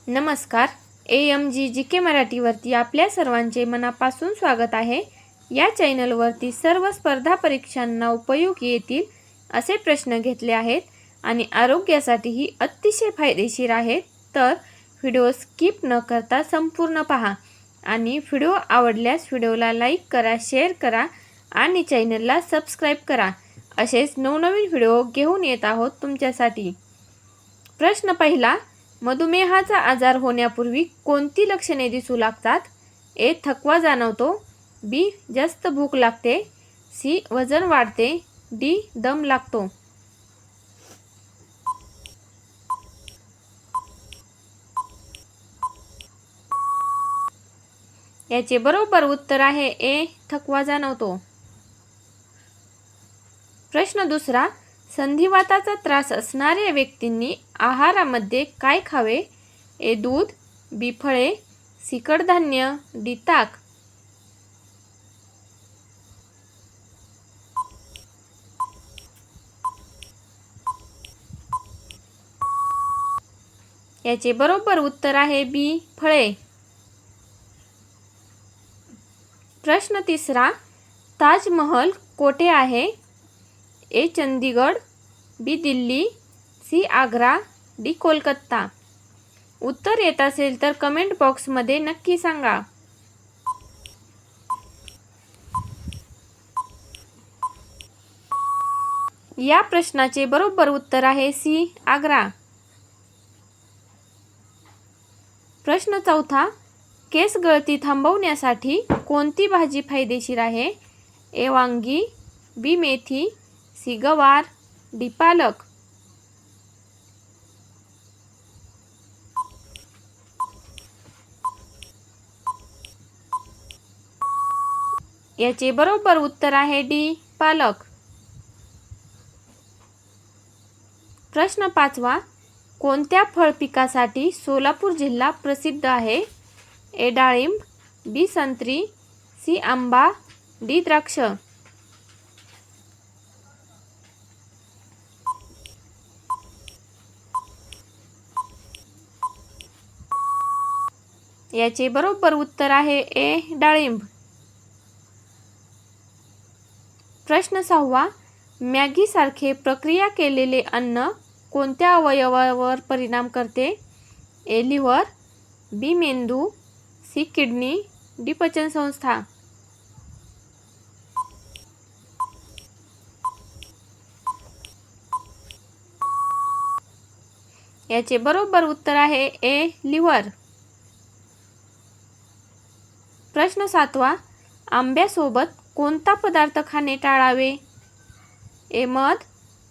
नमस्कार. AMG मराठीवरती आपल्या सर्वांचे मनापासून स्वागत आहे. या चॅनलवरती सर्व स्पर्धा परीक्षांना उपयोगी येतील असे प्रश्न घेतले आहेत आणि आरोग्यासाठीही अतिशय फायदेशीर आहेत. तर व्हिडिओ स्किप न करता संपूर्ण पहा आणि व्हिडिओ आवडल्यास व्हिडिओला लाईक करा, शेअर करा आणि चॅनलला सबस्क्राईब करा. असेच नवनवीन व्हिडिओ घेऊन येत आहोत तुमच्यासाठी. प्रश्न पहिला, मधुमेहाचा आजार होण्यापूर्वी कोणती लक्षणे दिसू लागतात? ए. थकवा जाणवतो. बी. जास्त भूक लागते. सी. वजन वाढते. डी. दम लागतो. याचे बरोबर उत्तर आहे ए. थकवा जाणवतो. प्रश्न दुसरा, संधिवाताचा त्रास असणाऱ्या व्यक्तींनी आहारामध्ये काय खावे? ए. दूध. बी. फळे. सी. कडधान्य. डी. ताक. याचे बरोबर उत्तर आहे बी. फळे. प्रश्न तिसरा, ताजमहल कोठे आहे? ए. चंदीगड. बी. दिल्ली. सी. आग्रा. डी. कोलकाता. उत्तर येत असेल तर कमेंट बॉक्समध्ये नक्की सांगा. या प्रश्नाचे बरोबर उत्तर आहे सी. आग्रा. प्रश्न चौथा, केस गळती थांबवण्यासाठी कोणती भाजी फायदेशीर आहे? ए. वांगी. बी. मेथी. सी. गवार. डी. पालक. याचे बरोबर उत्तर आहे डी. पालक. प्रश्न पाचवा, कोणत्या फळ पिकासाठी सोलापूर जिल्हा प्रसिद्ध आहे? ए. डाळिंब. बी. संत्री. सी. आंबा. डी. द्राक्ष. याचे बरोबर उत्तर आहे ए. डाळिंब. प्रश्न सहावा, मॅगी सारखे प्रक्रिया केलेले अन्न कोणत्या अवयवावर परिणाम करते? ए. लिव्हर. बी. मेंदू. सी. किडनी. डी. पचनसंस्था. याचे बरोबर उत्तर आहे ए. लिव्हर. प्रश्न सातवा, आंब्यासोबत कोणता पदार्थ खाणे टाळावे? ए. मध.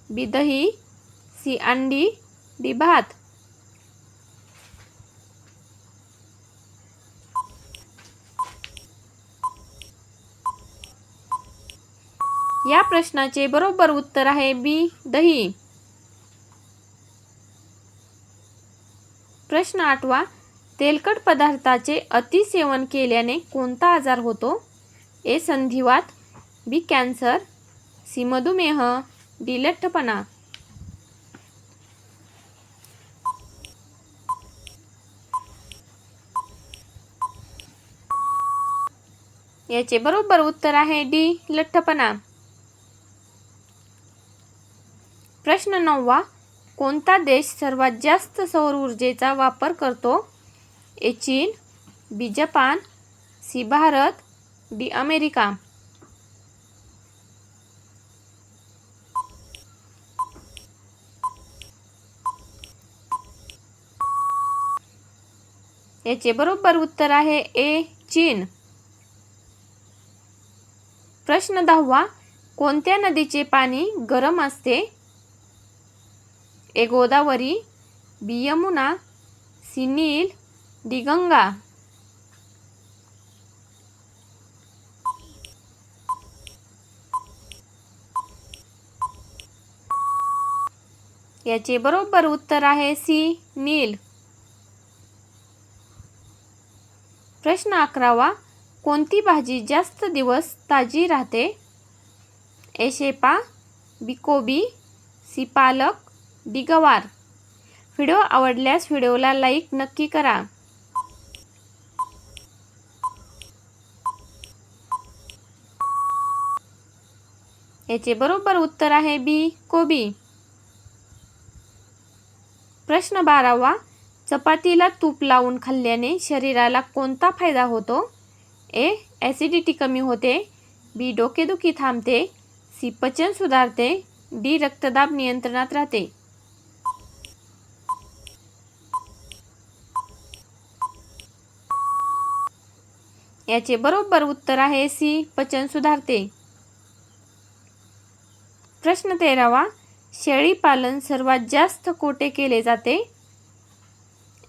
बी. दही. सी. अंडी. डी. भात. या प्रश्नाचे बरोबर उत्तर आहे बी. दही. प्रश्न आठवा, तेलकट पदार्थाचे अतिसेवन केल्याने कोणता आजार होतो? ए. संधिवात. बी. कॅन्सर. सी. मधुमेह. डी. लठ्ठपणा. याचे बरोबर उत्तर आहे डी. लठ्ठपणा. प्रश्न नववा, कोणता देश सर्वात जास्त सौर ऊर्जेचा वापर करतो? ए. चीन. B. Japan. C. Bharat. D. America. याचे बरोबर उत्तर आहे ए. चीन. प्रश्न दहावा, कोणत्या नदीचे पाणी गरम असते? ए. गोदावरी. बी. यमुना. सी. नील. डी. गंगा. याचे बरोबर उत्तर आहे सी. नील. प्रश्न 11वा, कोणती भाजी जास्त दिवस ताजी राहते? ए. शेपा. बी. कोबी. सी. पालक. डी. गवार. व्हिडिओ आवडल्यास व्हिडिओला लाईक नक्की करा. याचे बरोबर उत्तर आहे बी, कोबी. प्रश्न 12वा, चपातीला तूप लावून खाल्ल्याने शरीराला कोणता फायदा होतो? ए. ॲसिडिटी कमी होते. बी. डोकेदुखी थांबते. सी. पचन सुधारते. डी. रक्तदाब नियंत्रणात राहते. याचे बरोबर उत्तर आहे सी. पचन सुधारते. प्रश्न 13वा, शेळी पालन सर्वात जास्त कोठे केले जाते?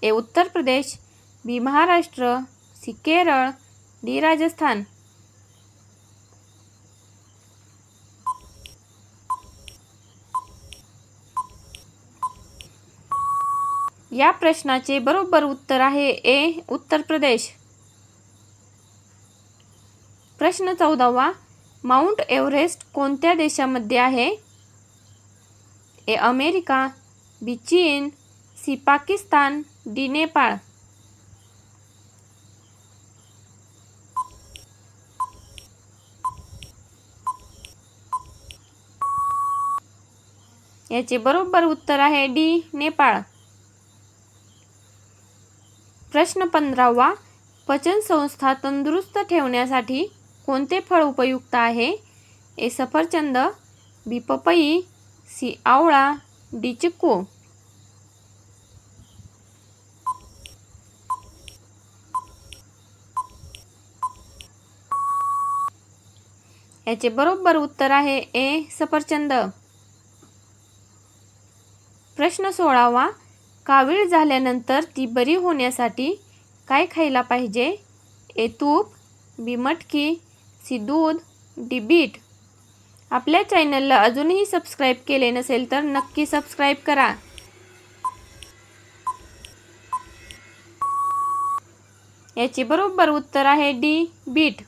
ए. उत्तर प्रदेश. बी. महाराष्ट्र. सी. केरळ. डी. राजस्थान. या प्रश्नाचे बरोबर उत्तर आहे ए. उत्तर प्रदेश. प्रश्न 14वा, माउंट एव्हरेस्ट कोणत्या देशामध्ये आहे? ए. अमेरिका. बी. चीन. सी. पाकिस्तान. डी. नेपाळ. याचे बरोबर उत्तर आहे डी. नेपाळ. प्रश्न 15वा, पचन संस्था तंदुरुस्त ठेवण्यासाठी कोणते फळ उपयुक्त आहे? ए. सफरचंद. बी. पपई. सी. आवळा. डी. चिक्कू. याचे बरोबर उत्तर आहे ए. सफरचंद. प्रश्न 16वा, कावीळ झाल्यानंतर ती बरी होण्यासाठी काय खायला पाहिजे? ए. तूप. बी. मटकी. सी. दूध. डी. बीट. आपल्या चॅनलला अजूनही सबस्क्राईब केले नसेल तर नक्की सबस्क्राईब करा. याचे बरोबर उत्तर आहे डी. बीट.